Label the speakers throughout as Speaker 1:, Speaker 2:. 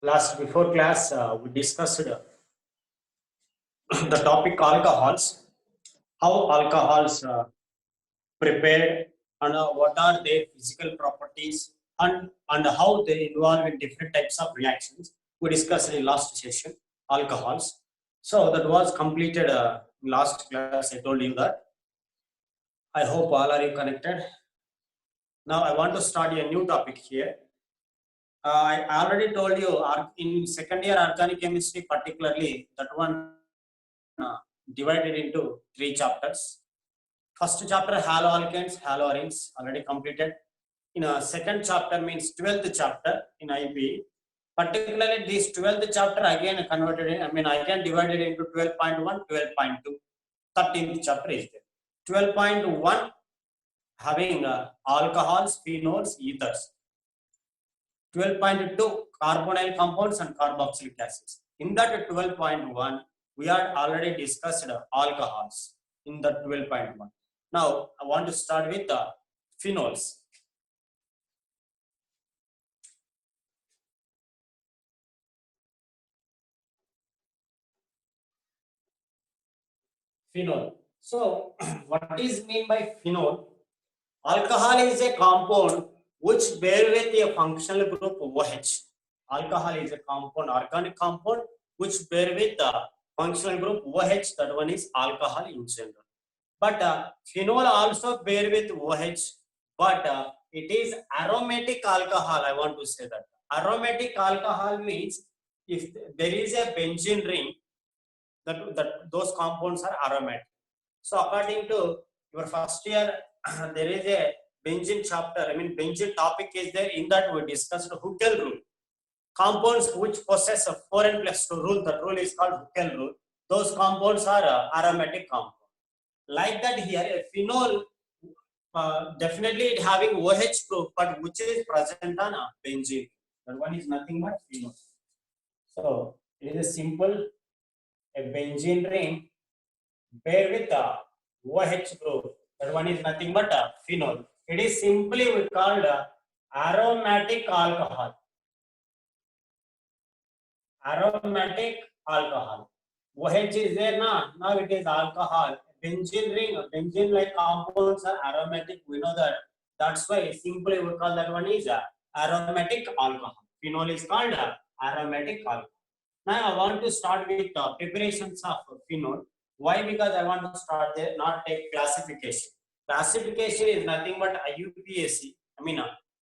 Speaker 1: Before class, we discussed the topic alcohols, how alcohols prepared, and what are their physical properties, and how they involve in different types of reactions. We discussed in last session alcohols. So that was completed last class. I told you that. I hope all are you connected. Now I want to start a new topic here. I already told you in second year organic chemistry, particularly that one divided into 3 chapters. First chapter haloalkanes, haloarenes already completed. In a second chapter means 12th chapter in IB. Particularly this 12th chapter again converted in, again divided into 12.1, 12.2. 13th chapter is there. 12.1 having alcohols, phenols, ethers. 12.2 carbonyl compounds and carboxylic acids. In that 12.1, we are already discussed alcohols in the 12.1. Now, I want to start with phenols. Phenol. So, what is mean by phenol? Alcohol is a compound which bear with a functional group OH. Alcohol is a compound, organic compound, which bear with the functional group OH. That one is alcohol in general. But phenol also bear with OH, but it is aromatic alcohol. I want to say that aromatic alcohol means if there is a benzene ring, that those compounds are aromatic. So according to your first year, there is a benzene chapter. Benzene topic is there. In that we discussed Huckel rule. Compounds which possess a 4n+2 rule. The rule is called Huckel rule. Those compounds are aromatic compounds. Like that here, a phenol definitely it having OH group, but which is present on benzene. That one is nothing but phenol. So it is a simple a benzene ring pair with OH group. That one is nothing but phenol. It is simply we called aromatic alcohol. Aromatic alcohol. OH is there now. Now it is alcohol. Benzene ring, benzene like compounds are aromatic. We know that. That's why simply we call that one is aromatic alcohol. Phenol is called aromatic alcohol. Now I want to start with preparations of phenol. Why? Because I want to start there, not take classification. Classification is nothing but IUPAC.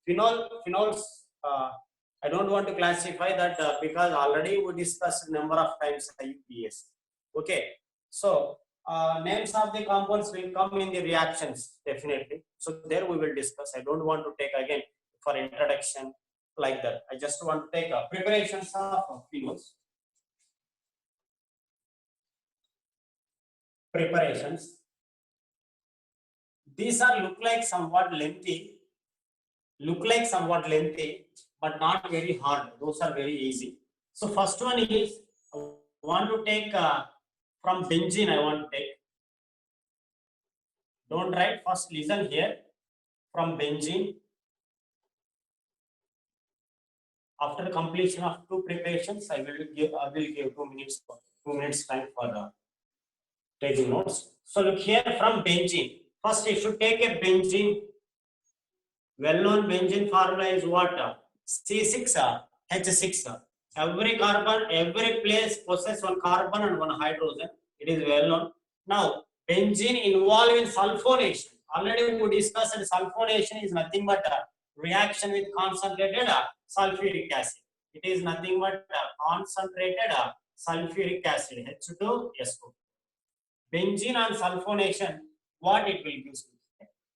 Speaker 1: Phenols. I don't want to classify that because already we discussed number of times IUPAC. Okay. So names of the compounds will come in the reactions definitely. So there we will discuss. I don't want to take again for introduction like that. I just want to take preparations of phenols. Preparations. These are look like somewhat lengthy, but not very hard. Those are very easy. So first one is I want to take from benzene. I want to take. Don't write. First listen here. From benzene. After completion of 2 preparations, I will give 2 minutes. 2 minutes time for taking notes. So look here from benzene. First, you should take a benzene. Well-known benzene formula is what? C6H6. Every carbon, every place possesses one carbon and one hydrogen. It is well known. Now, benzene involved in sulfonation. Already we discussed that sulfonation is nothing but a reaction with concentrated sulfuric acid. It is nothing but concentrated sulfuric acid, H2SO. Benzene and sulfonation, what it will give.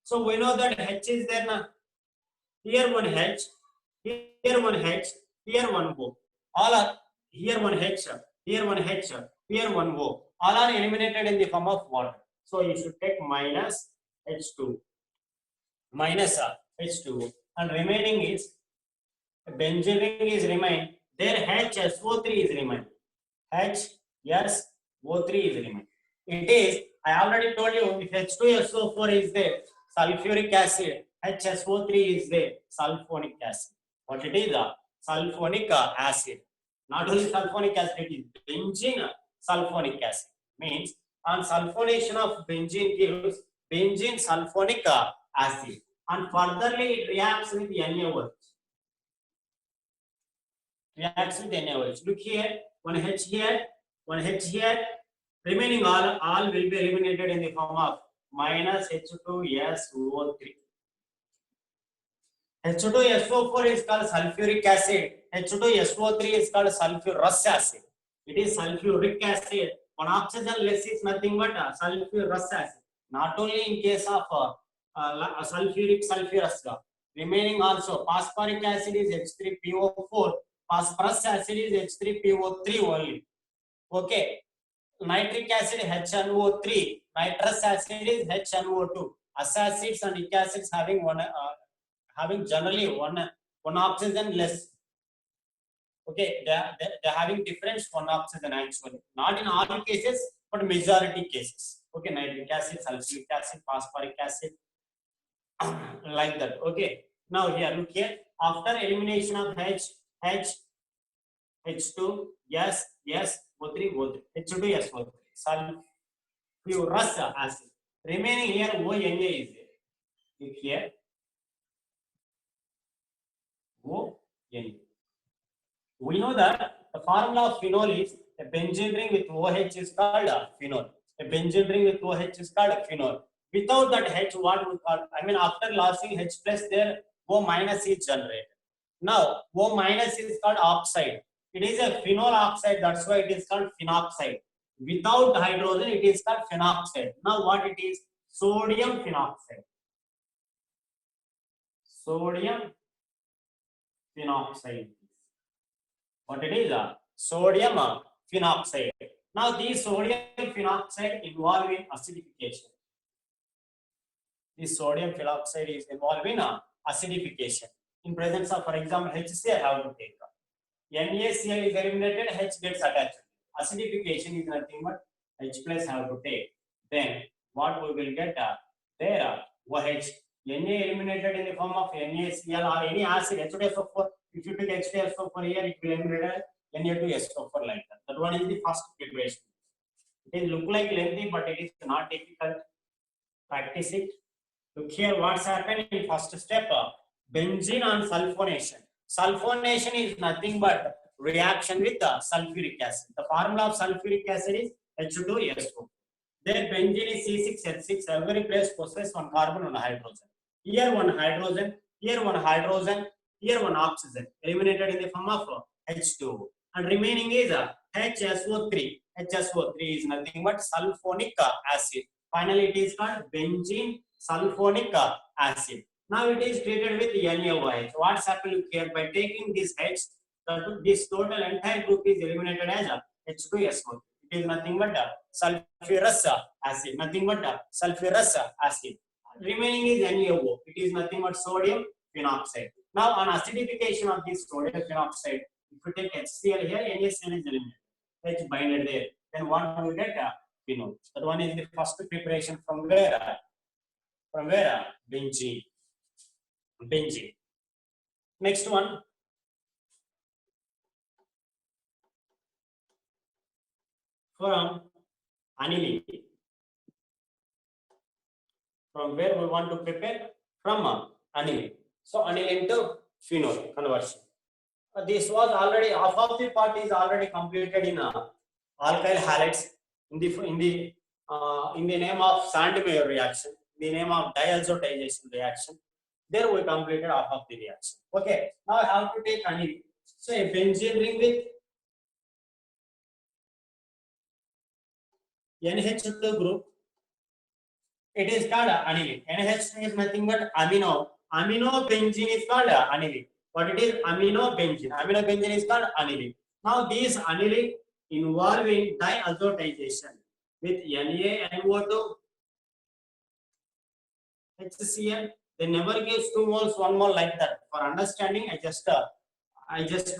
Speaker 1: So we know that H is there now. Here one H, here one H, here one O. All are here one H, here one H, here one O. All are eliminated in the form of water. So you should take minus H2, minus H2, and remaining is benzene ring is remain. There HSO3 is remain. HSO3 is remain. It is, I already told you, if H2SO4 is there, sulfuric acid, HSO3 is there, sulfonic acid. What it is? Sulfonic acid. Not only sulfonic acid, it is benzene sulfonic acid. Means on sulfonation of benzene gives benzene sulfonic acid, and furtherly it reacts with NaOH. Reacts with NaOH. Look here, one H here, one H here. Remaining all will be eliminated in the form of minus H2SO3. H2SO4 is called sulfuric acid. H2SO3 is called sulfurous acid. It is sulfuric acid. One oxygen less is nothing but sulfurous acid. Not only in case of sulfuric, sulfurous. Remaining also phosphoric acid is H3PO4. Phosphorus acid is H3PO3 only. Okay. Nitric acid HNO3. Nitrous acid is HNO2. Acids and ic acids having generally one oxygen less. Okay, they're having difference one oxygen actually. Not in all cases, but majority cases. Okay, nitric acid, sulfuric acid, phosphoric acid, like that. Okay. Now here, look here. After elimination of H2, S, O3, H2, S, O3, sulfurous acid. Remaining here, ONA is there. Look here. ONA. We know that the formula of phenol is a benzene ring with OH is called phenol. A benzene ring with OH is called phenol. Without that H, what we call? I mean, after losing H plus, there O minus is generated. Now O minus is called oxide. It is a phenol oxide. That's why it is called phenoxide. Without hydrogen, it is called phenoxide. Now what it is? Sodium phenoxide. Sodium phenoxide. What it is? Sodium phenoxide. Now these sodium phenoxide involve in acidification. This sodium phenoxide is involved in acidification. In presence of, for example, HCl, I have to take. NaCl is eliminated, H gets attached. Acidification is nothing but H plus have to take. Then what we will get? There OH. Na eliminated in the form of NaCl or any acid, H2SO4. If you take H2SO4 here, it will eliminate Na2SO4 like that. That one is the first preparation. It will look like lengthy, but it is not difficult. Practice it. Look here, what's happened in first step? Benzene on sulfonation. Sulfonation is nothing but reaction with the sulfuric acid. The formula of sulfuric acid is H2SO. There benzene is C6H6. Every place possesses one carbon, one hydrogen. Here one hydrogen, here one hydrogen, here one oxygen. Eliminated in the form of H2. And remaining is HSO3. HSO3 is nothing but sulfonic acid. Finally, it is called benzene sulfonic acid. Now it is treated with NaOH. What's happening here? By taking this H, this total entire group is eliminated as H2SO. It is nothing but sulfurous acid. Nothing but sulfurous acid. Remaining is NaO. It is nothing but sodium phenoxide. Now on acidification of this sodium phenoxide, if you take HCl here, NaCl is eliminated. H binded there. Then what we get? Phenol. That one is the first preparation from where? From where? Benzene. Benzene. Next one. From aniline. From where we want to prepare? From aniline. So aniline to phenol conversion. This was already half of the part is already completed in alkyl halides in the name of Sandmeyer reaction, in the name of diazotization reaction. There we completed half of the reaction. Okay, now I have to take aniline. So a benzene ring with NH2 group. It is called aniline. NH2 is nothing but amino. Amino benzene is called aniline. But it is amino benzene. Amino benzene is called aniline. Now these aniline involve in diazotization with NaNO2 HCl. They never gives 2 moles, 1 mole like that. For understanding, I just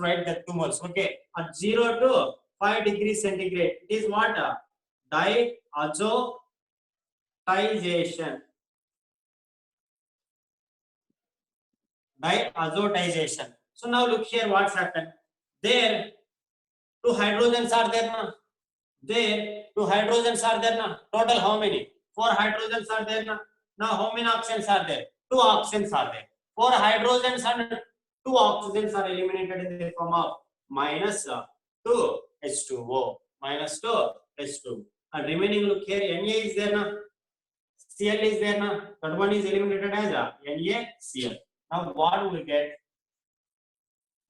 Speaker 1: write that 2 moles. Okay, at 0 to 5 degrees centigrade, it is what? Diazotization. Diazotization. So now look here, what's happened? There Two hydrogens are there now. There, two hydrogens are there now. Total how many? Four hydrogens are there now. Now how many oxygens are there? Two oxygens are there. Four hydrogens and two oxygens are eliminated in the form of minus 2 H2O. Minus 2 H2. And remaining, look here, Na is there now. Cl is there now. That one is eliminated as NaCl. Now what we get?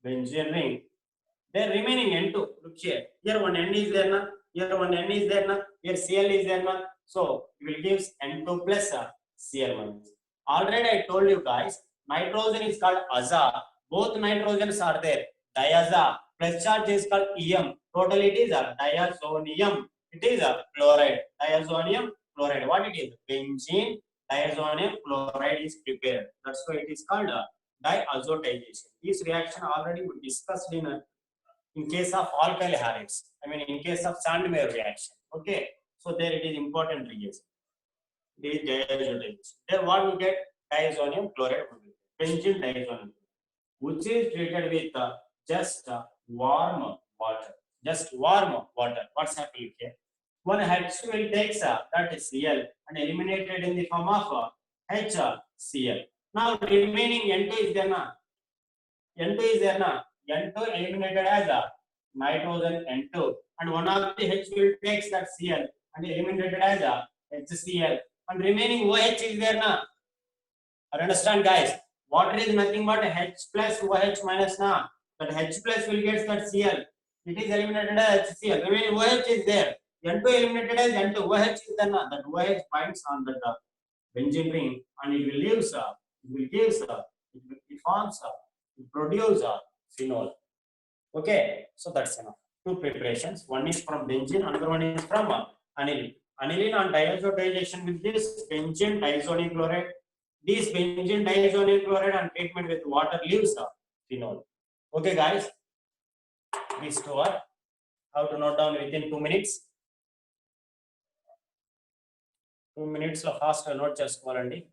Speaker 1: Benzene ring. There remaining N2. Look here. Here one N is there now. Here one N is there now. Here Cl is there now. So it will give N2 plus Cl minus. Already I told you guys, nitrogen is called aza. Both nitrogens are there. Diaza plus charge is called Em. Total it is a diazonium. It is a chloride. Diazonium chloride. What it is? Benzene diazonium chloride is prepared. That's why it is called diazotization. This reaction already we discussed in case of alkyl halides. I mean in case of Sandmeyer reaction. Okay. So there it is important reaction. It is diazotization. Then what we get? Diazonium chloride. Benzene diazonium, which is treated with just warm water. Just warm water. What's happening here? One HCl takes that Cl and eliminated in the form of HCl. Now remaining N2 is there now. N2 is there now. N2 eliminated as a nitrogen N2, and one of the HCl takes that Cl and eliminated as a HCl, and remaining OH is there now. Understand, guys? Water is nothing but H plus OH minus na. That H plus will get that Cl. It is eliminated as HCl. Remaining OH is there. N2 eliminated as N2. OH is there na. That OH binds on that benzene ring, and it will leaves. It forms. It produces phenol. Okay, so that's enough. Two preparations. One is from benzene. Another one is from aniline. Aniline on diazotization with this benzene diazonium chloride. This benzene diazonium chloride and treatment with water leaves phenol. Okay, guys. These two are how to note down within 2 minutes. 2 minutes lo fast note chesukovalandi.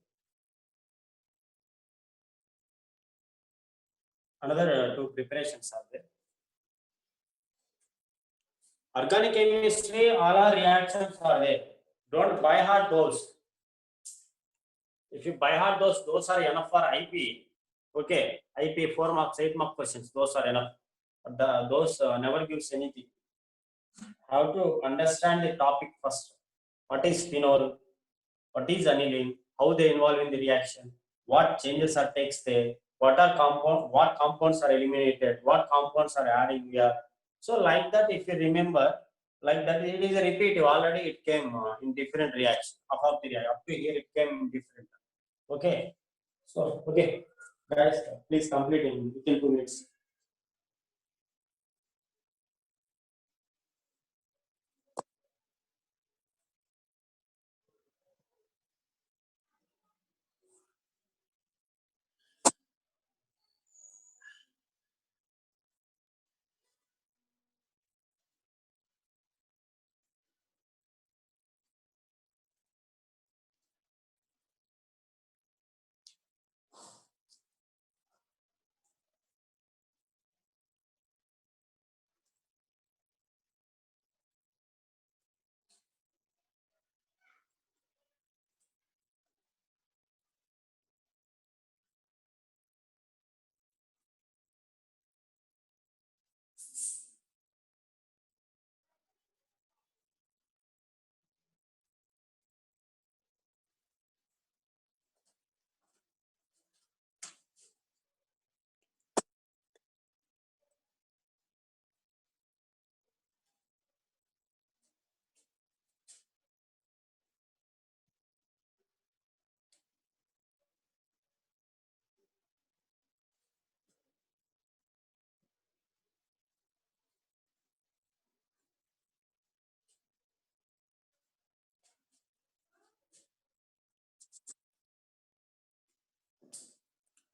Speaker 1: Another two preparations are there. Organic chemistry, all our reactions are there. Don't buy hard those. If you buy hard those are enough for IP. Okay, IP 4 marks, 8 mark questions. Those are enough. Those never gives anything. How to understand the topic first. What is phenol? What is aniline? How they involve in the reaction? What changes are takes there? What compounds are eliminated? What compounds are adding here? So like that, if you remember, like that, it is a repetitive. Already it came in different reactions. Up to here it came different. Okay. So okay, guys, please complete in within 2 minutes.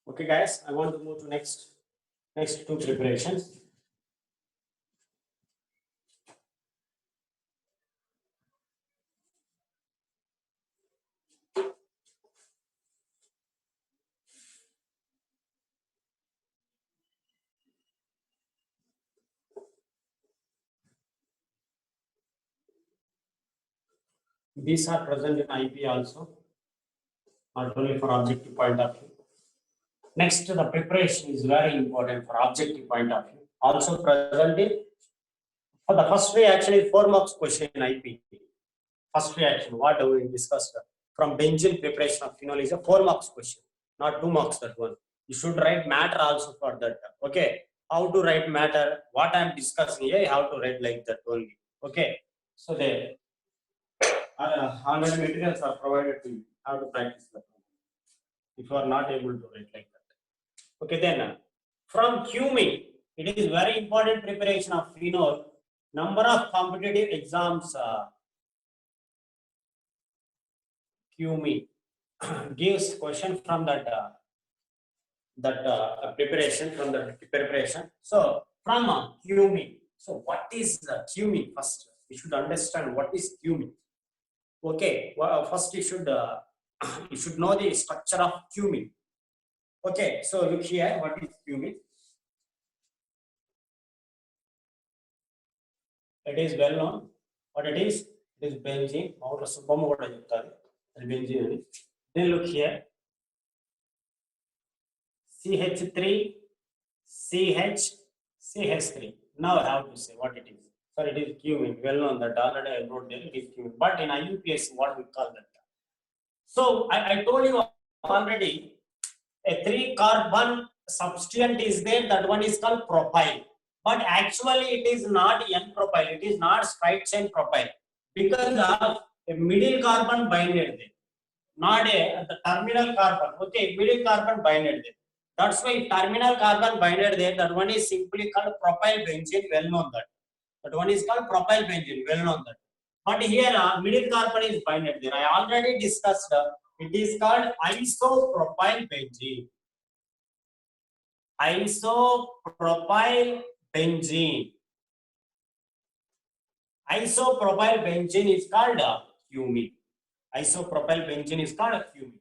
Speaker 1: Okay, guys, I want to move to next two preparations. These are present in IP also, not only for objective point of view. Next, the preparation is very important for objective point of view. Also present in for the first reaction is 4 marks question in IP. First reaction, what we discussed from benzene preparation of phenol is a 4 marks question, not 2 marks that one. You should write matter also for that. Okay, how to write matter, what I am discussing here, how to write like that only. Okay, so there are 100 materials are provided to you, how to practice that one. If you are not able to write like that. Okay, then from QME, it is very important preparation of phenol. Number of competitive exams QME gives question from that preparation from the preparation. So from QME, so what is the QME? First, you should understand what is QME. Okay, well, first you should you should know the structure of QME. Okay, so look here, what is QME? It is well known. What it is benzene. Benzene. Then look here, CH3, CH, CH3. Now I have to say what it is. So it is QME. Well known that already I wrote there. It is QME. But in IUPAC, what we call that? So I told you already, a 3-carbon substituent is there. That one is called propyl. But actually, it is not N-propyl. It is not straight chain propyl because of a middle carbon binded there. Not the terminal carbon. Okay, middle carbon binded there. That's why terminal carbon binded there. That one is simply called propyl benzene. Well known that. That one is called propyl benzene. Well known that. But here middle carbon is binded there. I already discussed. It is called isopropyl benzene. Isopropyl benzene. Isopropyl benzene is called QME. Isopropyl benzene is called QME.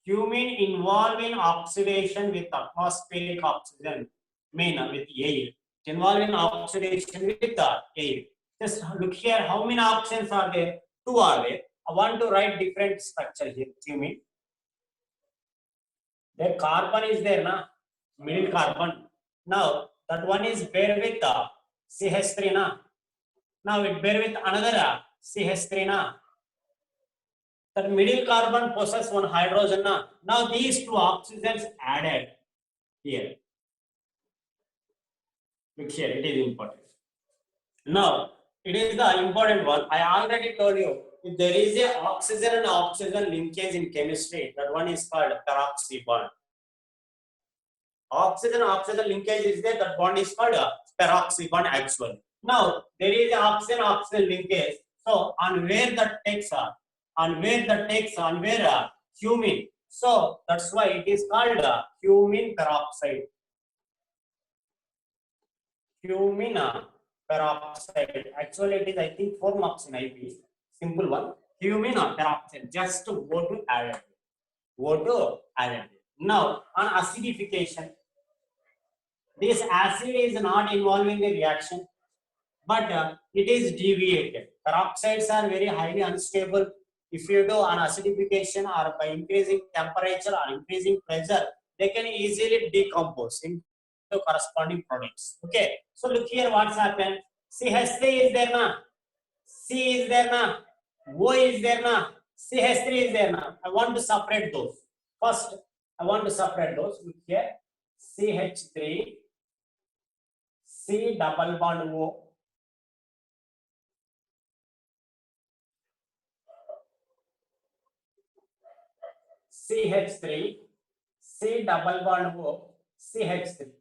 Speaker 1: Cumene involving oxidation with atmospheric oxygen, with air. Involving oxidation with air. Just look here, how many options are there? 2 are there. I want to write different structure here. Cumene. The carbon is there, na? Middle carbon. Now that one is pair with CH3, na? Now it pair with another CH3, na? That middle carbon possesses one hydrogen. Now these 2 oxygens added here. Look here, it is important. Now it is the important one. I already told you, if there is a oxygen and oxygen linkage in chemistry, that one is called peroxy bond. Oxygen linkage is there, that bond is called peroxy bond actually. Now there is a oxygen linkage. So on where that takes cumene. So that's why it is called cumene peroxide. Cumene peroxide. Actually, it is I think 4 marks in IP. Simple one. Cumene peroxide. Just to go to add it. Now on acidification, this acid is not involved in the reaction, but it is deviated. Peroxides are very highly unstable. If you do an acidification or by increasing temperature or increasing pressure, they can easily decompose into corresponding products. Okay, so look here what's happened. CH3 is there now, C is there now, O is there now, CH3 is there now. I want to separate those. First, I want to separate those. Look here, CH3, C double bond O. CH3, C double bond O, CH3.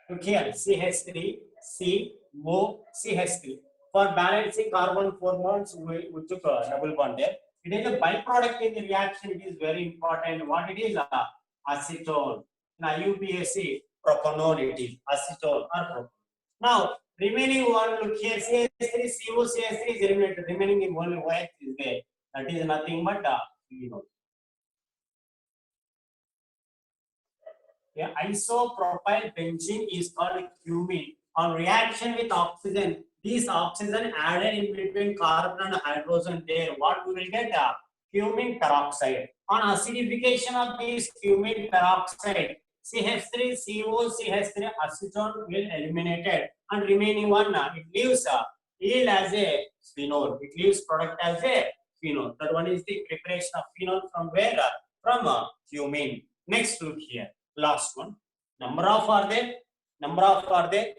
Speaker 1: Look here, CH3, C, O, CH3. For balancing carbon 4 bonds, we took a double bond there. It is a byproduct in the reaction. It is very important. What it is? Acetone. In IUPAC, propanone it is. Acetone or propanone. Now, remaining one, look here, CH3, CO, CH3 is eliminated. Remaining in only OH is there. That is nothing but phenol. Yeah, isopropyl benzene is called cumene. On reaction with oxygen, These oxygen added in between carbon and hydrogen there, what we will get? Fuming peroxide. On acidification of this fuming peroxide, CH3CO, CH3 acetone will eliminated, and remaining one it leaves yield as a phenol. It leaves product as a phenol. That one is the preparation of phenol from where? From fuming. Next, look here. Last one. Number of are there? Number of are there?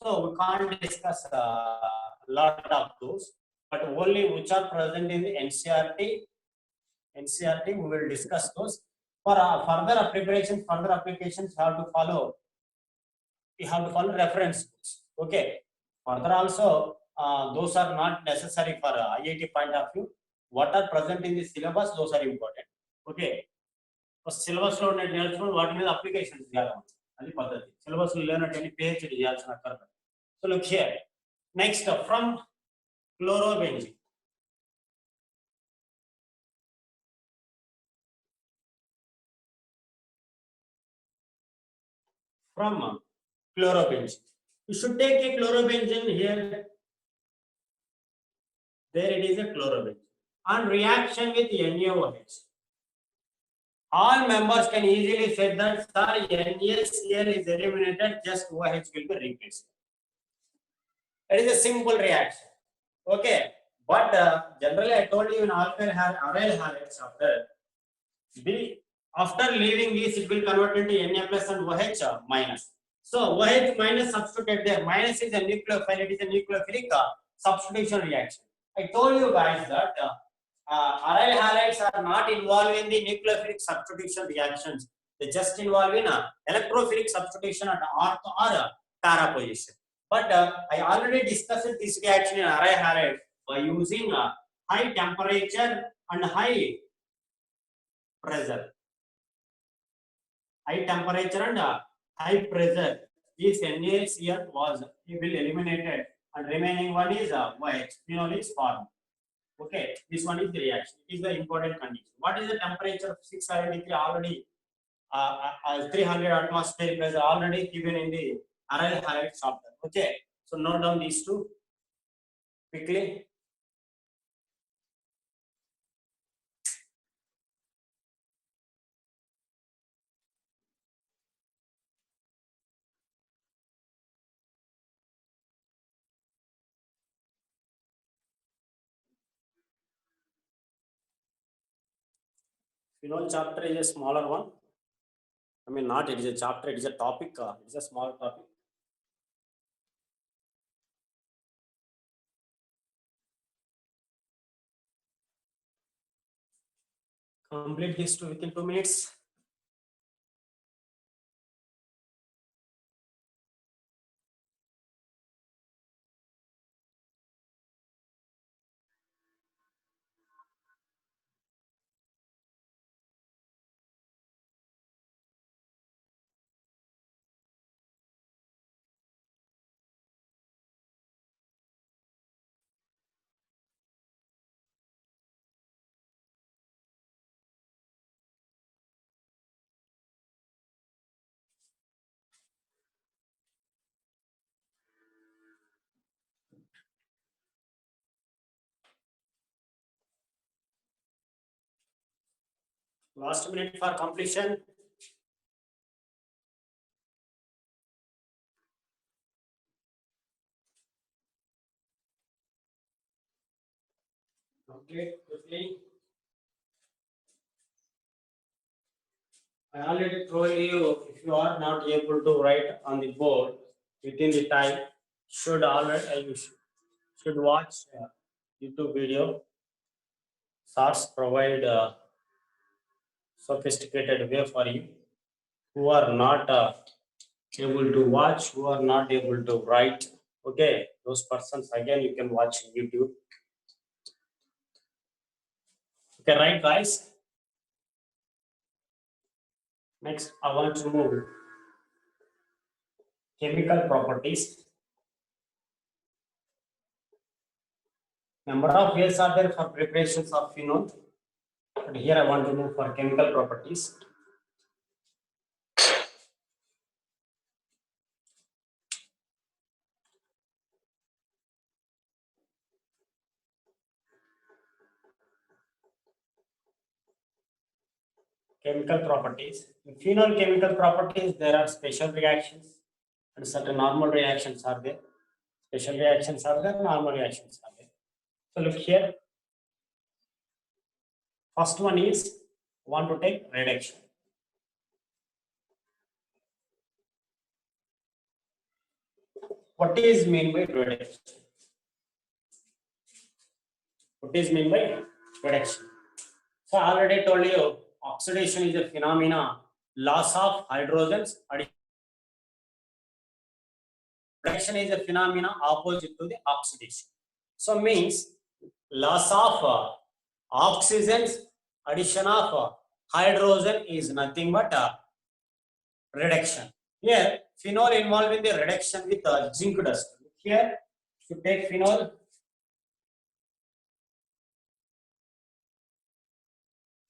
Speaker 1: So we can't discuss a lot of those, but only which are present in the NCRT. NCRT, we will discuss those. For further preparation, further applications, you have to follow. You have to follow reference books. Okay. Further also, those are not necessary for IIT point of view. What are present in the syllabus, those are important. Okay. Syllabus lo నేర్చుకుని వాటి మీద applications చేయాలి. అది పద్ధతి. Syllabus లో లేనటువంటి PhD చేయాల్సిన అక్కర్లేదు. So look here. Next, from chlorobenzene. From chlorobenzene. You should take a chlorobenzene here. There it is a chlorobenzene. On reaction with NaOH. All members can easily say that sir, NaCl is eliminated, just OH will be replaced. It is a simple reaction. Okay, but generally I told you in aryl halides after leaving this, it will convert into Na plus and OH minus. So OH minus substituted there. Minus is a nucleophile. It is a nucleophilic substitution reaction. I told you guys that aryl halides are not involved in the nucleophilic substitution reactions. They just involve in electrophilic substitution at ortho or para position. But I already discussed this reaction in aryl halide by using high temperature and high pressure. High temperature and high pressure. This NaCl was will eliminated, and remaining one is OH. Phenol is formed. Okay, this one is the reaction. It is the important condition. What is the temperature of 673? Already 300 atmospheric pressure already given in the aryl halide chapter. Okay, so note down these two quickly. Phenol chapter is a smaller one. I mean, not it is a chapter, it is a topic, it is a small topic. Complete this within 2 minutes. Last minute for completion. Complete quickly. I already told you, if you are not able to write on the board within the time, you should watch YouTube video. Source provide sophisticated way for you who are not able to watch, who are not able to write. Okay, those persons again you can watch YouTube. Okay, right, guys. Next, I want to move chemical properties. Number of ways are there for preparations of phenol, but here I want to move for chemical properties. chemical properties. In phenol chemical properties, there are special reactions and certain normal reactions are there. Special reactions are there, normal reactions are there. So look here. First one is want to take reduction. What is mean by reduction? What is mean by reduction? So I already told you oxidation is a phenomena, loss of hydrogens. Reduction is a phenomena opposite to the oxidation. So means loss of oxygens, addition of hydrogen is nothing but reduction. Here phenol involved in the reduction with zinc dust. Here to take phenol.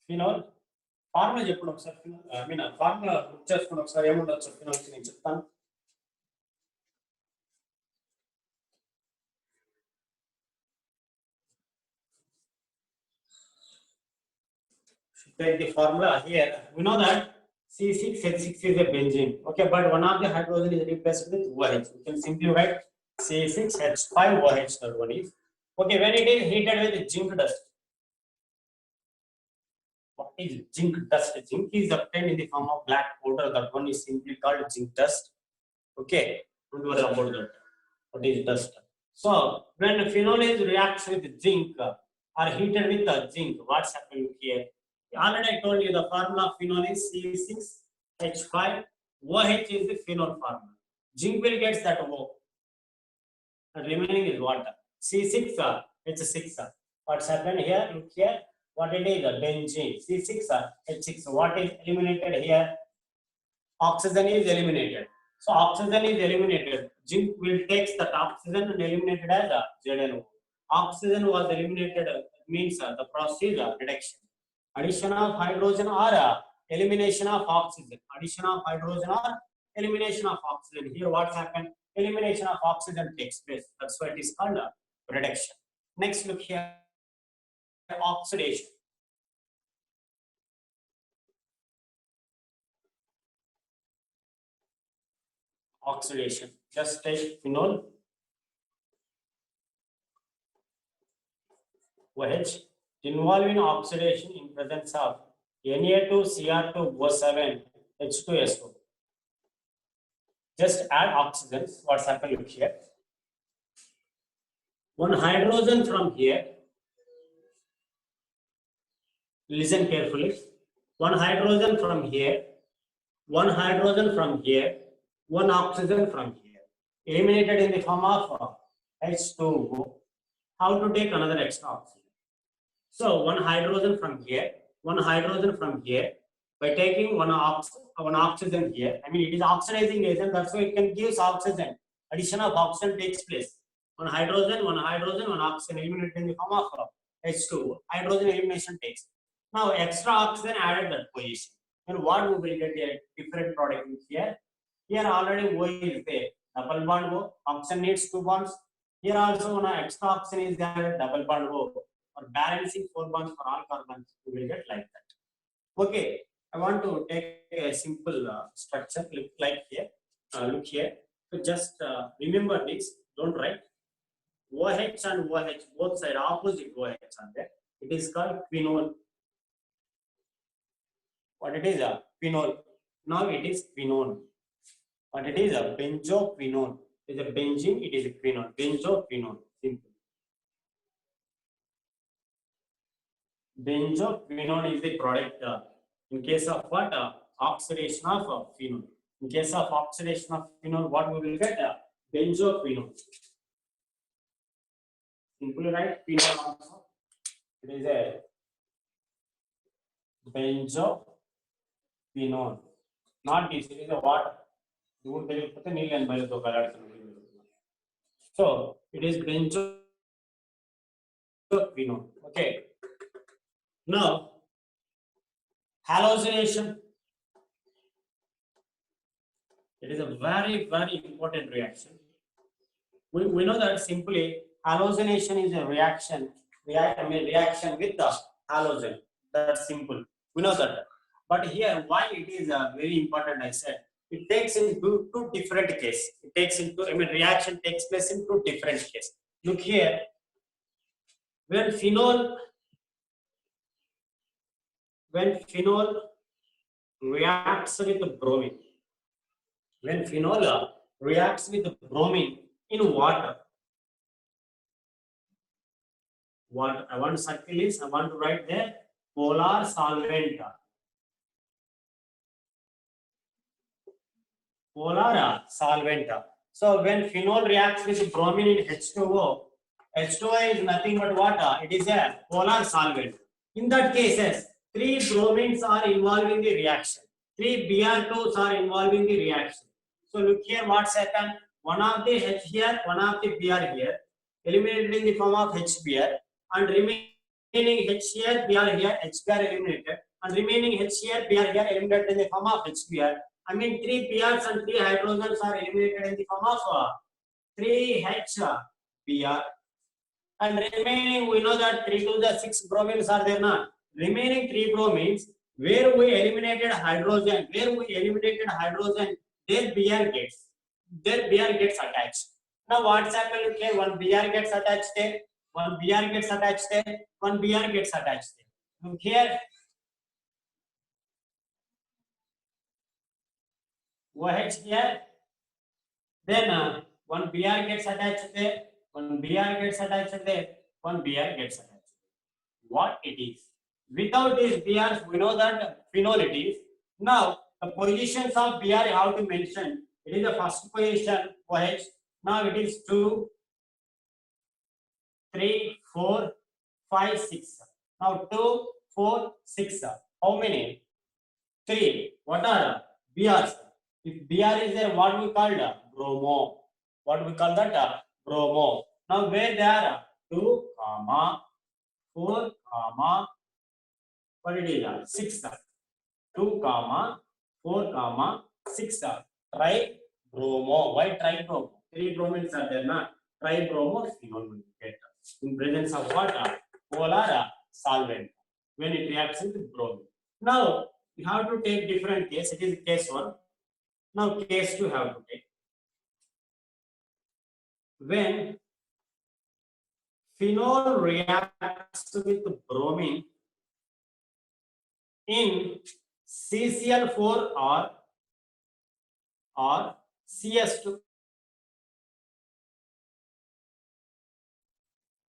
Speaker 1: Phenol formula చెప్పండి ఒకసారి. I mean formula book చేసుకోండి ఒకసారి. ఏముండొచ్చు phenols నేను చెప్తాను. Take the formula here. We know that C6H6 is a benzene. Okay, but one of the hydrogen is replaced with OH. We can simply write C6H5OH. That one is okay. When it is heated with zinc dust. What is zinc dust? Zinc is obtained in the form of black powder. That one is simply called zinc dust. Okay, don't worry about that. What is dust? So when phenol is reacts with zinc or heated with zinc, what's happening here? Already I told you the formula of phenol is C6H5OH is the phenol formula. Zinc will get that O. And remaining is what? C6H6. What's happened here? Look here. What it is? Benzene. C6H6. What is eliminated here? Oxygen is eliminated. So oxygen is eliminated. Zinc will take that oxygen and eliminated as ZnO. Oxygen was eliminated means the process is reduction. Addition of hydrogen or elimination of oxygen. Addition of hydrogen or elimination of oxygen. Here what's happened? Elimination of oxygen takes place. That's why it is called reduction. Next look here. Oxidation. Oxidation. Just take phenol OH involved in oxidation in presence of Na2Cr2O7 H2SO. Just add oxygens. What's happened? Look here. One hydrogen from here. Listen carefully. One hydrogen from here. One hydrogen from here. One oxygen from here. Eliminated in the form of H2O. How to take another extra oxygen? So one hydrogen from here, one hydrogen from here. By taking one oxygen here, I mean it is oxidizing agent. That's why it can give oxygen. Addition of oxygen takes place. One hydrogen, one oxygen eliminated in the form of H2O. Hydrogen elimination takes. Now extra oxygen added that position. And what we will get a different product here. Here already O is there. Double bond O. Oxygen needs 2 bonds. Here also one extra oxygen is there. Double bond O. For balancing 4 bonds for all carbons, we will get like that. Okay, I want to take a simple structure like here. Look here. So just remember this. Don't write. OH and OH both side opposite OH are there. It is called quinol. What it is? Quinol. Now it is quinone. What it is? Benzoquinone. It is a benzene. It is a quinone. Benzoquinone. Simple. Benzoquinone is the product in case of what? Oxidation of phenol. In case of oxidation of phenol, what we will get? Benzoquinone. Simply write phenol also. It is a benzoquinone. Not this, it is a water. So it is benzoquinone. Okay. Now, hallucination. It is a very, very important reaction. We know that simply hallucination is a reaction with the halogen. That's simple. We know that. But here, why it is very important, I said, it takes into two different cases. It takes into, reaction takes place in two different cases. Look here, when phenol reacts with bromine, when phenol reacts with bromine in water, what I want to circle is, I want to write there polar solvent. Polar solvent. So when phenol reacts with bromine in H2O, H2O is nothing but water. It is a polar solvent. In that cases, three bromines are involved in the reaction. Three Br2s are involved in the reaction. So look here what's happened. One of the H here, one of the Br here, eliminated in the form of HBr, and remaining H here, Br here, HBr eliminated, and remaining H here, Br here eliminated in the form of HBr. I mean, three Brs and three hydrogens are eliminated in the form of 3 HBr. And remaining, we know that 3 to the 6 bromines are there now. Remaining 3 bromines, where we eliminated hydrogen, their Br gets attached. Now what's happened here? One Br gets attached there, one Br gets attached there, one Br gets attached there. Look here. OH here, then one Br gets attached there, one Br gets attached there, one Br gets attached. What it is? Without these Brs, we know that phenol it is. Now, the positions of Br you have to mention. It is the first position, OH. Now it is 2, 3, 4, 5, 6. Now 2, 4, 6. How many? 3. What are Brs? If Br is there, what we call bromo. What we call that? Bromo. Now where they are? 2, 4, what it is? 6. 2, 4, 6. Tribromo. Why tribromo? 3 bromines are there, na? Tribromo phenol will get in presence of what? Polar solvent when it reacts with bromine. Now you have to take different case. It is case 1. Now case 2 have to take. When phenol reacts with bromine in CCl4 or CS2,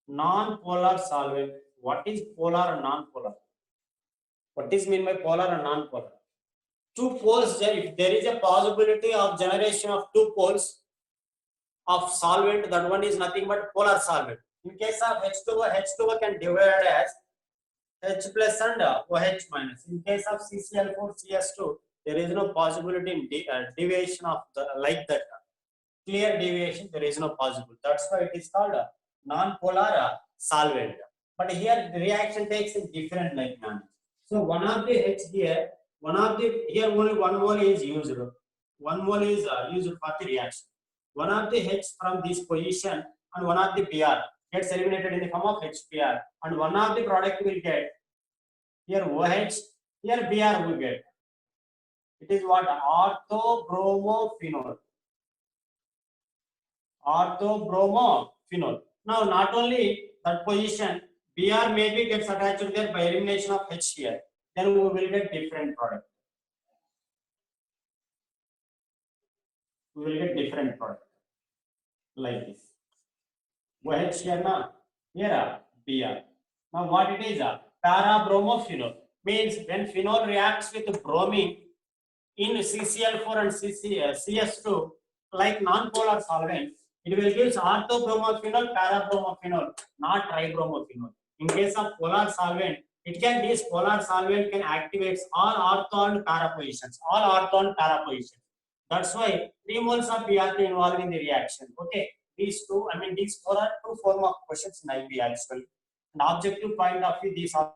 Speaker 1: non-polar solvent. What is polar and non-polar? What is mean by polar and non-polar? Two poles, if there is a possibility of generation of two poles of solvent, that one is nothing but polar solvent. In case of H2O, H2O can divide as H plus and OH minus. In case of CCl4, CS2, there is no possibility in deviation of like that. Clear deviation, there is no possible. That's why it is called a non-polar solvent. But here the reaction takes a different like manner. So one of the H here, here only one mole is used. One mole is used for the reaction. One of the H from this position and one of the Br gets eliminated in the form of HBr, and one of the product will get here OH, here Br will get. It is what? Orthobromophenol. Orthobromophenol. Now not only that position, Br maybe gets attached there by elimination of H here. Then we will get different product. We will get different product like this. OH here na, here Br. Now what it is? Parabromophenol means when phenol reacts with bromine in CCl4 and CS2 like non-polar solvent, it will give orthobromophenol, parabromophenol, not tribromophenol. In case of polar solvent, it can this polar solvent can activate all ortho and para positions. That's why 3 moles of Br involved in the reaction. Okay, these two, these 4 are 2 form of questions in IB actually. And objective point of view, these are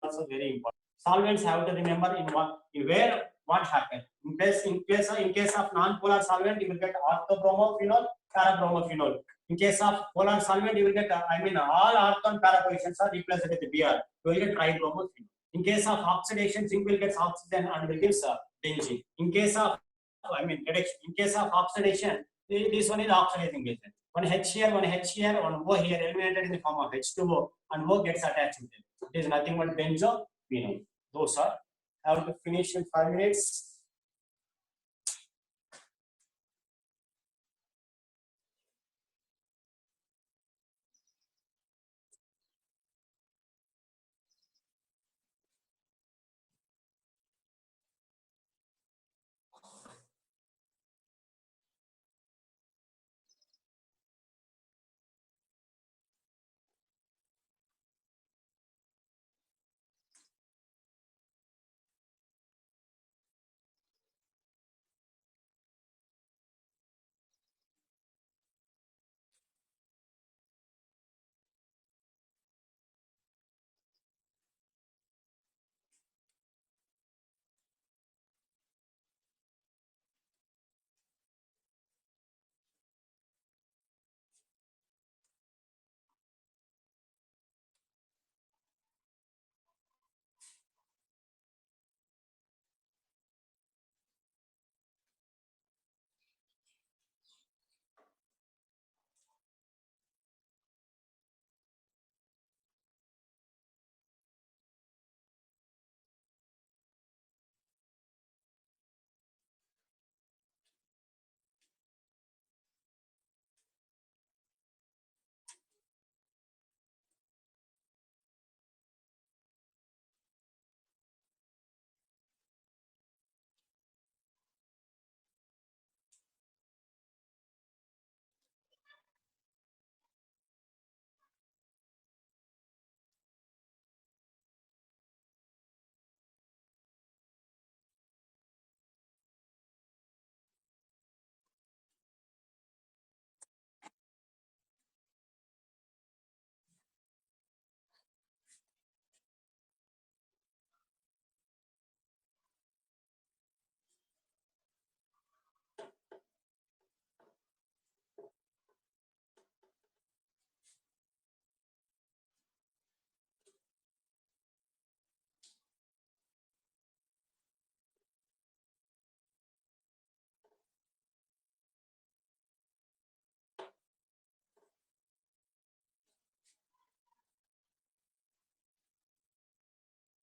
Speaker 1: also very important. Solvents have to remember in where what happened. In case of non-polar solvent, you will get orthobromophenol, parabromophenol. In case of polar solvent, you will get, all argon para positions are replaced with Br. You will get tribromophenol. In case of oxidation, zinc will get oxygen and will give benzene. In case of, reduction. In case of oxidation, this one is oxidizing agent. One H here, one O here, eliminated in the form of H2O, and O gets attached with it. It is nothing but benzophenol. Those are. I have to finish in 5 minutes.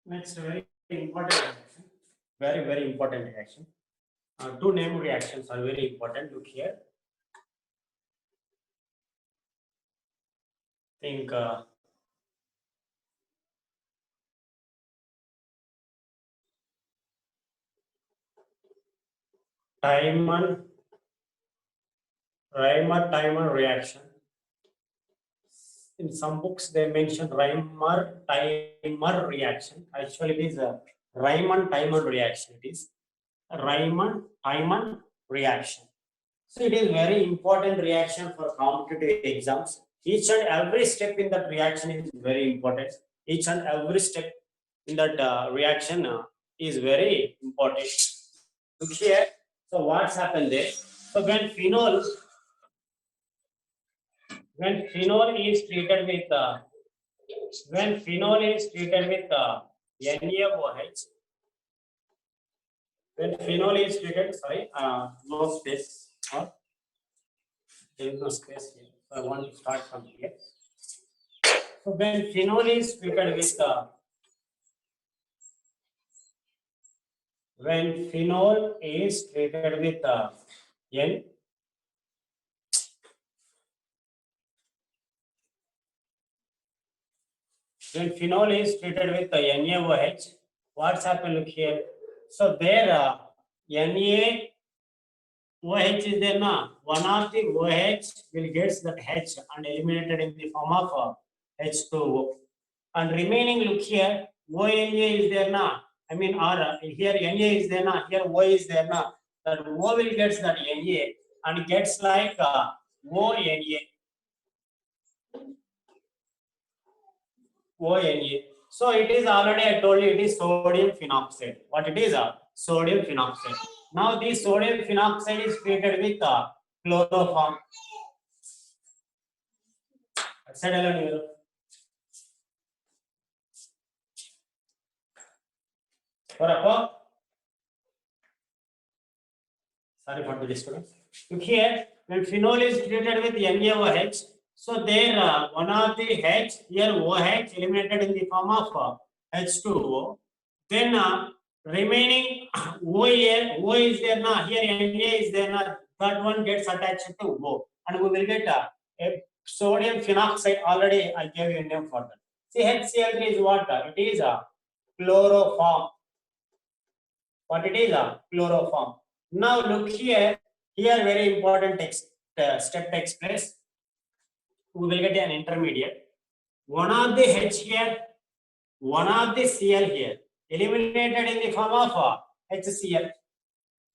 Speaker 1: Next, very important reaction. Very important reaction. Two name reactions are very important. Look here. Think Reimer-Tiemann reaction. In some books, they mention Reimer-Tiemann reaction. Actually, it is a Reimann-Tiemann reaction. It is a Reimann-Tiemann reaction. So it is very important reaction for competitive exams. Each and every step in that reaction is very important. Each and every step in that reaction is very important. Look here. So what's happened there? So when phenol is treated with NaOH, when phenol is treated, no space, there is no space here. So I want to start from here. So when phenol is treated with when phenol is treated with N, when phenol is treated with NaOH, what's happened? Look here. So there NaOH is there now. One of the OH will get that H and eliminated in the form of H2O. And remaining, look here, ONA is there now. Or here Na is there now. Here O is there now. That O will get that Na and gets like ONA. So it is already, I told you, it is sodium phenoxide. What it is? Sodium phenoxide. Now this sodium phenoxide is treated with chloroform. Said hello, Neeru. Sorry for the disturbance. Look here, when phenol is treated with NaOH, so there one of the H here OH eliminated in the form of H2O. Then remaining O here, O is there now. Here Na is there now. That one gets attached to O, and we will get a sodium phenoxide. Already I gave you a name for that. CHCl3 is what? It is a chloroform. What it is? A chloroform. Now look here. Here very important step takes place. We will get an intermediate. One of the H here, one of the Cl here, eliminated in the form of HCl.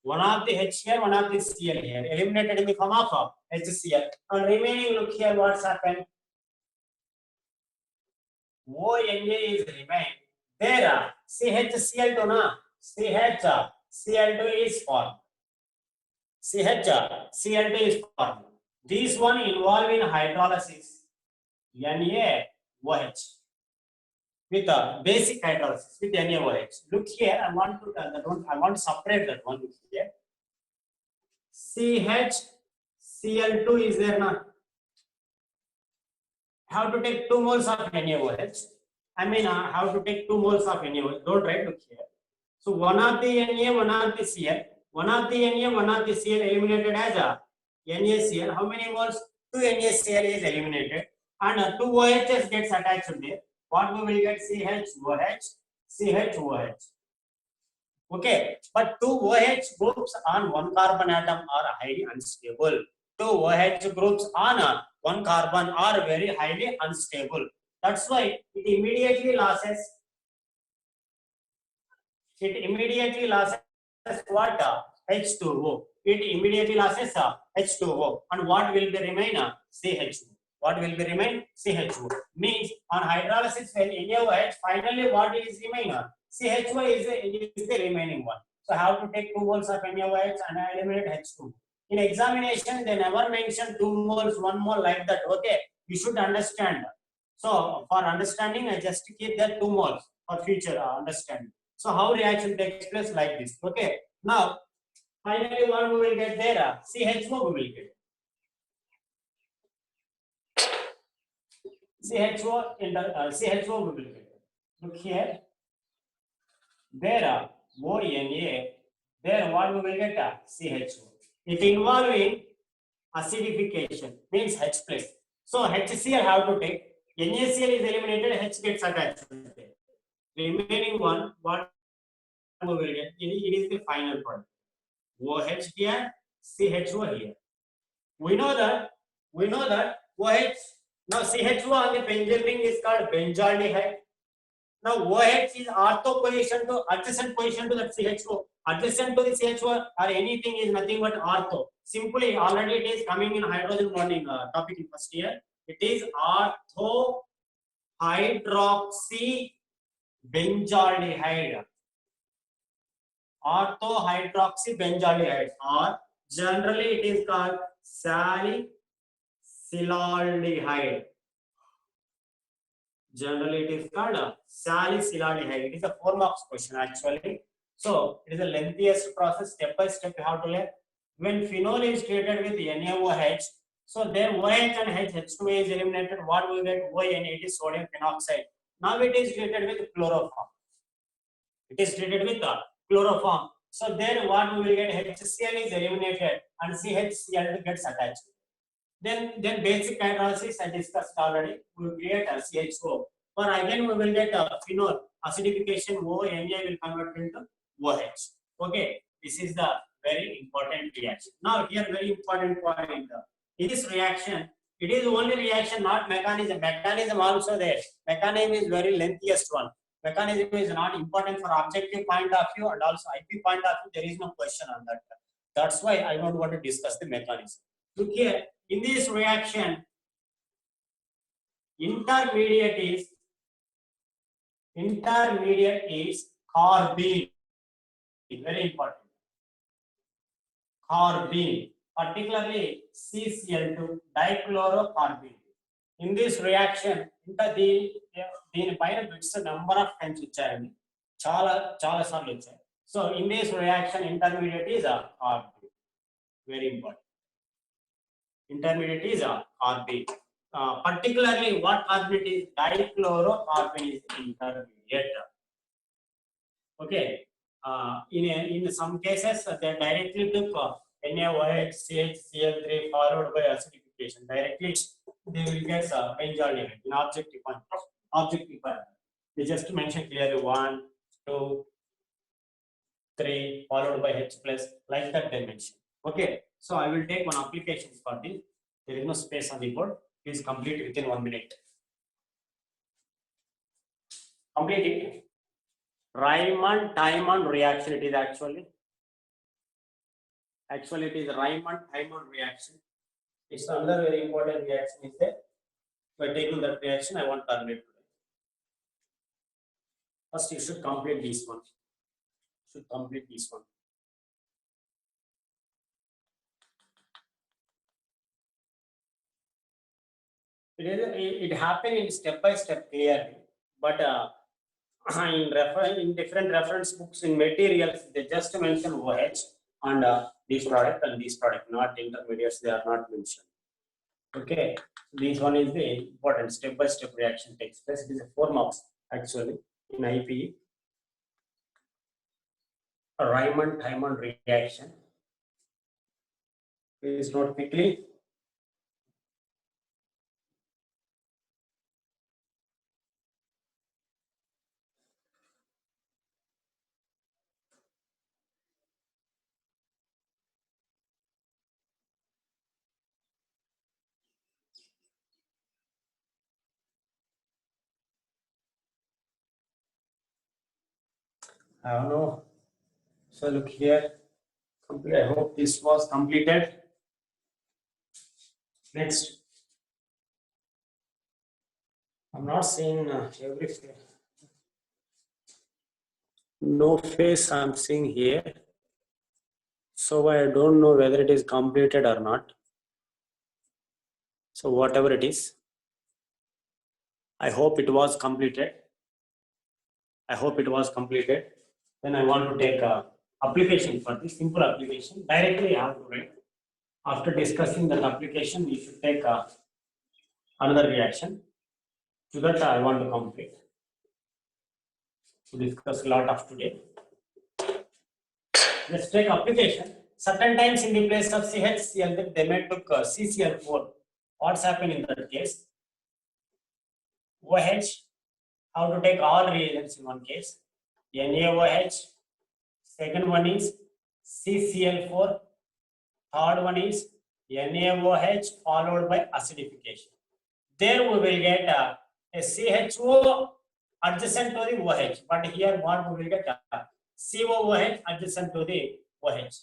Speaker 1: One of the H here, one of the Cl here, eliminated in the form of HCl. And remaining, look here what's happened. ONA is remained. There, CHCl2 na, CHCl2 is formed. CHCl2 is formed. This one involved in hydrolysis, NaOH, with a basic hydrolysis with NaOH. Look here, I want to tell that one. I want to separate that one here. CHCl2 is there now. How to take 2 moles of NaOH? I mean, how to take 2 moles of NaOH? Don't write. Look here. So one of the Na, one of the Cl. One of the Na, one of the Cl eliminated as a NaCl. How many moles? 2 NaCl is eliminated, and 2 OHs gets attached to there. What we will get? CHOH. Okay, but 2 OH groups on 1 carbon atom are highly unstable. 2 OH groups on 1 carbon are very highly unstable. That's why it immediately loses. It immediately loses what? H2O. It immediately loses H2O. And what will be remain? CHO. What will be remain? CHO. Means on hydrolysis when NaOH, finally what is remain? CHO is the remaining one. So I have to take 2 moles of NaOH and I eliminate H2. In examination, they never mention 2 moles, 1 mole like that. Okay, you should understand. So for understanding, I just keep that 2 moles for future understanding. So how reaction takes place like this. Okay. Now, finally, what we will get there? CHO we will get. CHO we will get. Look here. There ONA. There what we will get? CHO. It involving acidification means H plus. So HCl have to take. NaCl is eliminated. H gets attached. Remaining one what we will get? It is the final product. OH here, CHO here. We know that OH. Now CHO on the benzene ring is called benzaldehyde. Now OH is adjacent position to that CHO. Adjacent to the CHO or anything is nothing but ortho. Simply already it is coming in hydrogen bonding topic in first year. It is ortho hydroxy benzaldehyde. Orthohydroxy benzaldehyde, or generally it is called salicylaldehyde. Generally it is called salicylaldehyde. It is a 4 marks question actually. So it is the lengthiest process. Step by step you have to learn. When phenol is treated with NaOH, so then OH and H2A is eliminated. What we get? ONA, it is sodium phenoxide. Now it is treated with chloroform. It is treated with chloroform. So then what we will get? HCl is eliminated and CHCl gets attached. Then basic hydrolysis I discussed already. We will create a CHO. Or again we will get phenol acidification. ONA will convert into OH. Okay, this is the very important reaction. Now here very important point. In this reaction, it is only reaction, not mechanism. Mechanism also there. Mechanism is very lengthiest one. Mechanism is not important for objective point of view and also IP point of view. There is no question on that. That's why I don't want to discuss the mechanism. Look here, in this reaction, intermediate is carbene. Very important. Carbene, particularly CCl2 dichlorocarbene. in this reaction ఇంకా దీనిపైన bits number of times ఇచ్చారండి, చాలా సార్లు వచ్చాయి. So in this reaction intermediate is RB, very important. Intermediate is RB. Particularly what carbonate is? Dichlorocarbon is intermediate. Okay. In some cases they directly took NaOH, CHCl3 followed by acidification. Directly they will get benzaldehyde in objective parameter. They just mention clearly 1, 2, 3 followed by H plus, like that they mention. Okay, so I will take one application for this. There is no space on the board. Please complete within 1 minute. Complete it. Riemann-Tiemann reaction. It is actually it is Riemann-Tiemann reaction. It's another very important reaction is there. By taking that reaction, I want to terminate today. First, you should complete this one. It happened in step by step clearly, but in different reference books in materials, they just mention OH and this product and this product, not intermediates. They are not mentioned. Okay, this one is the important step by step reaction takes place. It is a 4 marks actually in IPE. A Riemann-Tiemann reaction. Please note quickly. I don't know. So look here. I hope this was completed. Next. I'm not seeing every face. No face I'm seeing here. So I don't know whether it is completed or not. So whatever it is, I hope it was completed. Then I want to take a application for this simple application. Directly I have to write. After discussing that application, you should take another reaction. So that I want to complete. To discuss a lot of today. Let's take application. Certain times in the place of CHCl, they may took CCl4. What's happened in that case? OH, how to take all reagents in one case. NaOH, second one is CCl4, third one is NaOH followed by acidification. There we will get a CHO adjacent to the OH, but here what we will get COOH adjacent to the OH.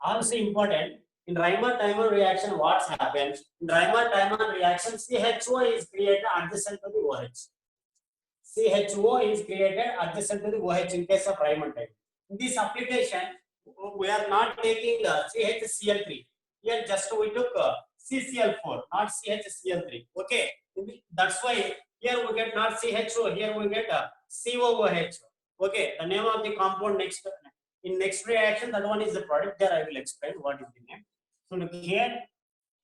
Speaker 1: Also important, in Riemann-Tiemann reaction, what happens? In Riemann-Tiemann reaction, CHO is created adjacent to the OH. CHO is created adjacent to the OH in case of Riemann-Tiemann. In this application, we are not taking CHCl3. Here just we took CCl4, not CHCl3. Okay, that's why here we get not CHO, here we get COOH. Okay, the name of the compound next reaction, that one is the product. There I will explain what is the name. So look here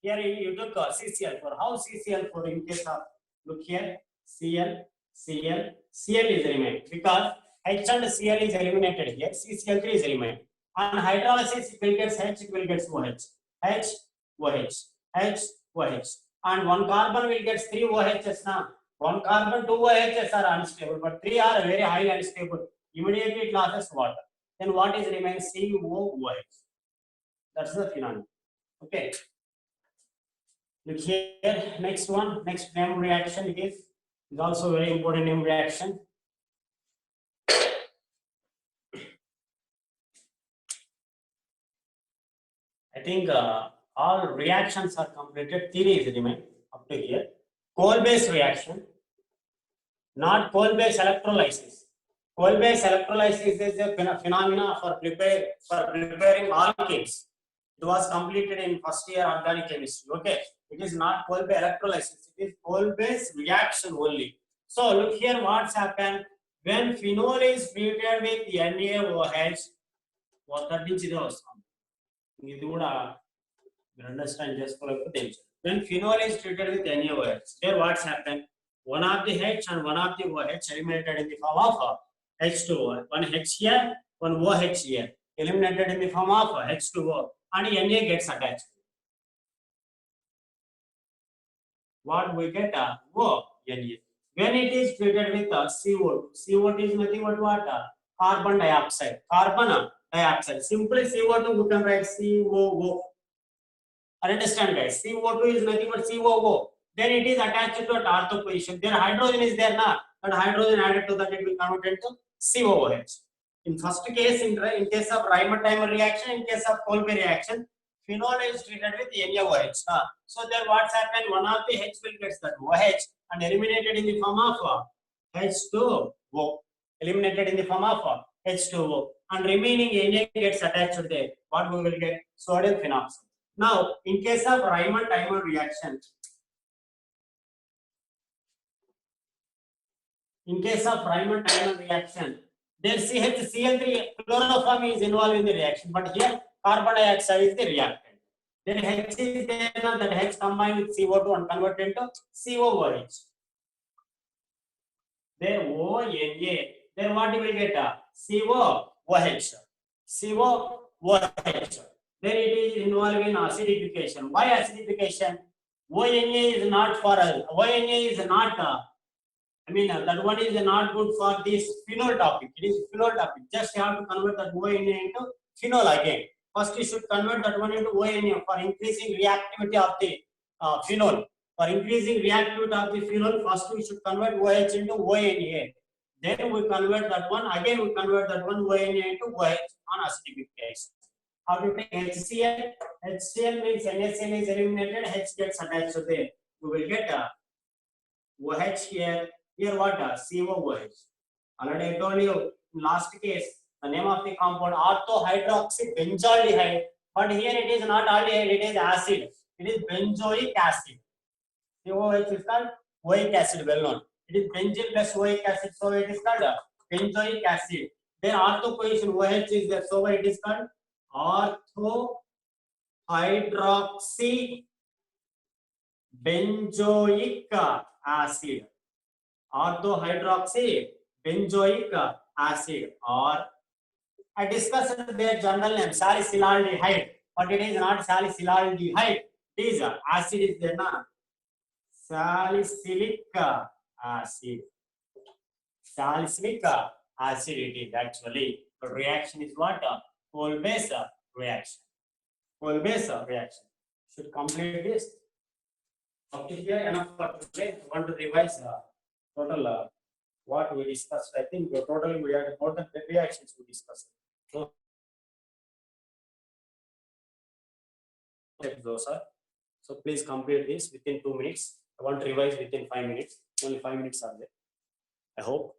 Speaker 1: you took CCl4. How CCl4 in case of, look here, Cl is remained because H and Cl is eliminated here. CCl3 is remained. On hydrolysis, it will get H, it will get OH. OH. And one carbon will get 3 OHs now. One carbon, 2 OHs are unstable, but 3 are very highly unstable. Immediately it loses water. Then what is remains? COOH. That's the phenomenon. Okay. Look here, next one, next name reaction it is also very important name reaction. I think all reactions are completed. Theory is remained up to here. Coal-based reaction, not coal-based electrolysis. Coal-based electrolysis is a phenomena for preparing alkanes. It was completed in first year organic chemistry. Okay, it is not Kolbe electrolysis. It is Kolbe's reaction only. So look here, what's happened when phenol is treated with NaOH. What is understand just for potential. When phenol is treated with NaOH, there what's happened? One of the H and one of the OH eliminated in the form of H2O. One H here, one OH here, eliminated in the form of H2O, and Na gets attached. What we get? O, Na. When it is treated with CO2, CO2 is nothing but what? Carbon dioxide. Carbon dioxide. Simply CO2 we can write COO. Understand, guys? CO2 is nothing but COO. Then it is attached to a ortho position. There hydrogen is there now, and hydrogen added to that it will convert into COOH. In first case, in case of Reimer-Timer reaction, in case of Kolbe reaction, phenol is treated with NaOH. So there what's happened? One of the H will get that OH and eliminated in the form of H2O. Eliminated in the form of H2O, and remaining Na gets attached there. What we will get? Sodium phenoxide. Now, in case of Reimer-Timer reaction, there CH3 chloroform is involved in the reaction, but here carbon dioxide is the reactant. Then H is there, that H combined with CO2 and converted into COOH. There ONA, then what you will get? COOH. COOH. Then it is involved in acidification. Why acidification? ONA is not for us. ONA is not, that one is not good for this phenol topic. It is phenol topic. Just you have to convert that ONA into phenol again. First, you should convert that one into ONA for increasing reactivity of the phenol. For increasing reactivity of the phenol, first we should convert OH into ONA. Then we convert that one. Again, we convert that one ONA into OH on acidification. How to take HCl? HCl means NaCl is eliminated, H gets attached to there. We will get OH here. Here what? COOH. Already I told you in last case, the name of the compound orthohydroxybenzaldehyde. But here it is not aldehyde, it is acid. It is benzoic acid. COOH is called oic acid, well known. It is benzene plus oic acid, so it is called benzoic acid. Then ortho position OH is there, so it is called orthohydroxybenzoic acid. Orthohydroxybenzoic acid, or I discussed their general name salicylaldehyde, but it is not salicylaldehyde. It is acid is there na, salicylic acid. Salicylic acid it is actually. The reaction is what? Kolbe's reaction. Kolbe's reaction. Should complete this. Up to here enough for today. I want to revise total what we discussed. I think totally we had more than 10 reactions we discussed. So those are. So please complete this within 2 minutes. I want to revise within 5 minutes. Only 5 minutes are there. I hope.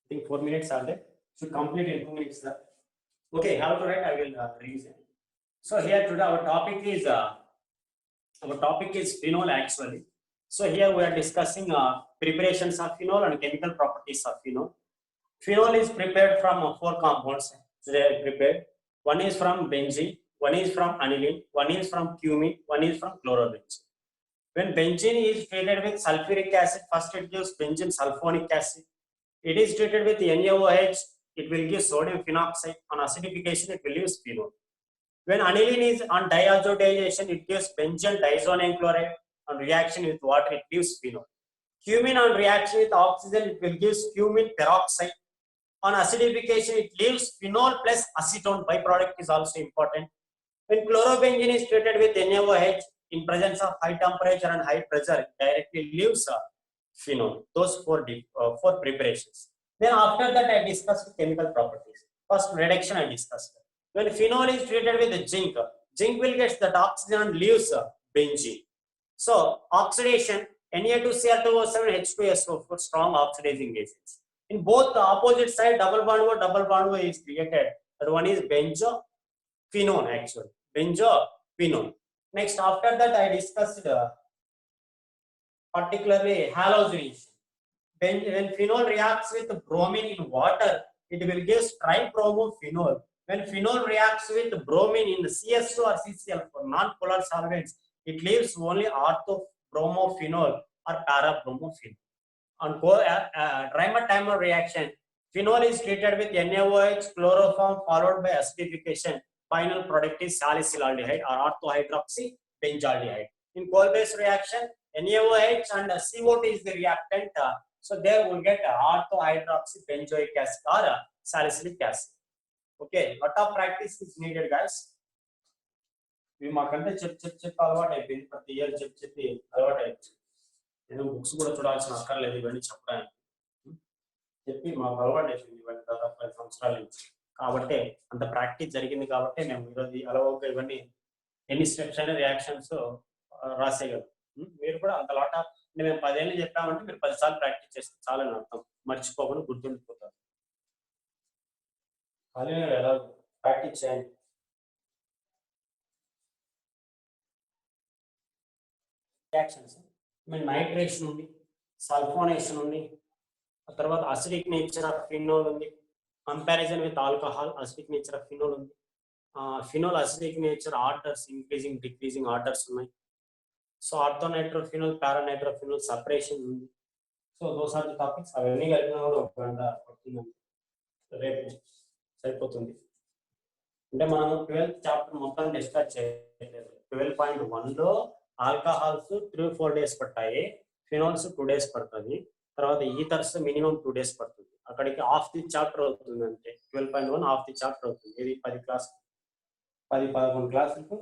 Speaker 1: I think 4 minutes are there. Should complete in 2 minutes. Okay, how to write? I will revise it. So here today our topic is phenol actually. So here we are discussing preparations of phenol and chemical properties of phenol. Phenol is prepared from 4 compounds. So they are prepared. One is from benzene, one is from aniline, one is from cumene, one is from chlorobenzene. When benzene is treated with sulfuric acid, first it gives benzene sulfonic acid. It is treated with NaOH, it will give sodium phenoxide. On acidification, it will use phenol. When aniline is on diazotization, it gives benzene diazonium chloride. On reaction with water, it gives phenol. Cumene on reaction with oxygen, it will give cumene peroxide. On acidification, it leaves phenol plus acetone. Byproduct is also important. When chlorobenzene is treated with NaOH in presence of high temperature and high pressure, it directly leaves phenol. Those four preparations. Then after that, I discussed chemical properties. First reduction I discussed. When phenol is treated with zinc, zinc will get that oxygen and leaves benzene. So oxidation, Na2Cl2O7, H2SO4, strong oxidizing agents. In both the opposite side, double bond O is created. That one is benzophenone actually. Benzophenone. Next, after that, I discussed particularly halogenation. When phenol reacts with bromine in water, it will give tribromophenol. When phenol reacts with bromine in CSO or CCl for non-polar solvents, it leaves only orthobromophenol or parabromophenol. On dimer reaction, phenol is treated with NaOH, chloroform followed by acidification. Final product is salicylaldehyde or orthohydroxybenzaldehyde. In coal-based reaction, NaOH and CO2 is the reactant. So there we'll get orthohydroxybenzoic acid or salicylic acid. Okay, lot of practice is needed, guys. We మాకంటే చెప్పి అలవాటు అయిపోయింది. ప్రతి year చెప్పి అలవాటు అయిపోయింది. నేను books కూడా చూడాల్సిన అక్కర్లేదు ఇవన్నీ చెప్పడానికి. చెప్పి మాకు అలవాటు అయిపోయింది ఇవన్నీ దాదాపు 10 సంవత్సరాల నుంచి. కాబట్టి అంత ప్రాక్టీస్ జరిగింది కాబట్టి మేము ఈరోజు అలవాటుగా ఇవన్నీ ఎన్ని స్టెప్స్ అయినా రియాక్షన్స్ రాసేయగలం. మీరు కూడా అంత లాట్ ఆఫ్ మేము 10 ఏళ్ళు చెప్పామంటే మీరు 10 సార్లు ప్రాక్టీస్ చేస్తే చాలని అర్థం. మర్చిపోకుండా గుర్తుండిపోతారు. ఖాళీ ఎలా ప్రాక్టీస్ చేయండి. రియాక్షన్స్ నైట్రేషన్ ఉంది, సల్ఫోనేషన్ ఉంది, ఆ తర్వాత అసిడిక్ నేచర్ ఆఫ్ ఫినోల్ ఉంది, comparison with alcohol acidic nature of phenol ఉంది, phenol acidic nature orders increasing decreasing orders ఉన్నాయి. సో ఆర్థోనైట్రోఫినోల్ పారానైట్రోఫినోల్ సపరేషన్ ఉంది. So those are the topics. అవన్నీ కలిపిన కూడా ఒక గంట పడుతుందండి, రేపు సరిపోతుంది. అంటే మనం 12th చాప్టర్ మొత్తం డిస్కస్ చేయలేదు. 12.1లో ఆల్కహాల్స్ 3-4 days పట్టాయి, ఫినోల్స్ 2 days పడుతుంది, తర్వాత ఈథర్స్ మినిమం 2 days పడుతుంది. అక్కడికి హాఫ్ ది చాప్టర్ అవుతుంది. అంటే 12.1 హాఫ్ ది చాప్టర్ అవుతుంది. ఇది 10-11 క్లాసులకు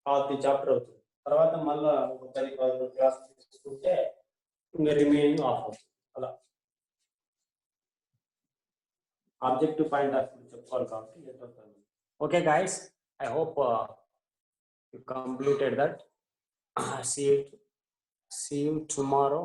Speaker 1: హాఫ్ ది చాప్టర్ అవుతుంది. తర్వాత మళ్ళీ ఒక 10-11 క్లాసులు తీసుకుంటే ఇంకా రిమైనింగ్ హాఫ్ అవుతుంది. అలా ఆబ్జెక్టివ్ పాయింట్ ఆఫ్ వ్యూ చెప్పుకోవాలి కాబట్టి. Okay guys, I hope you completed that. See you tomorrow.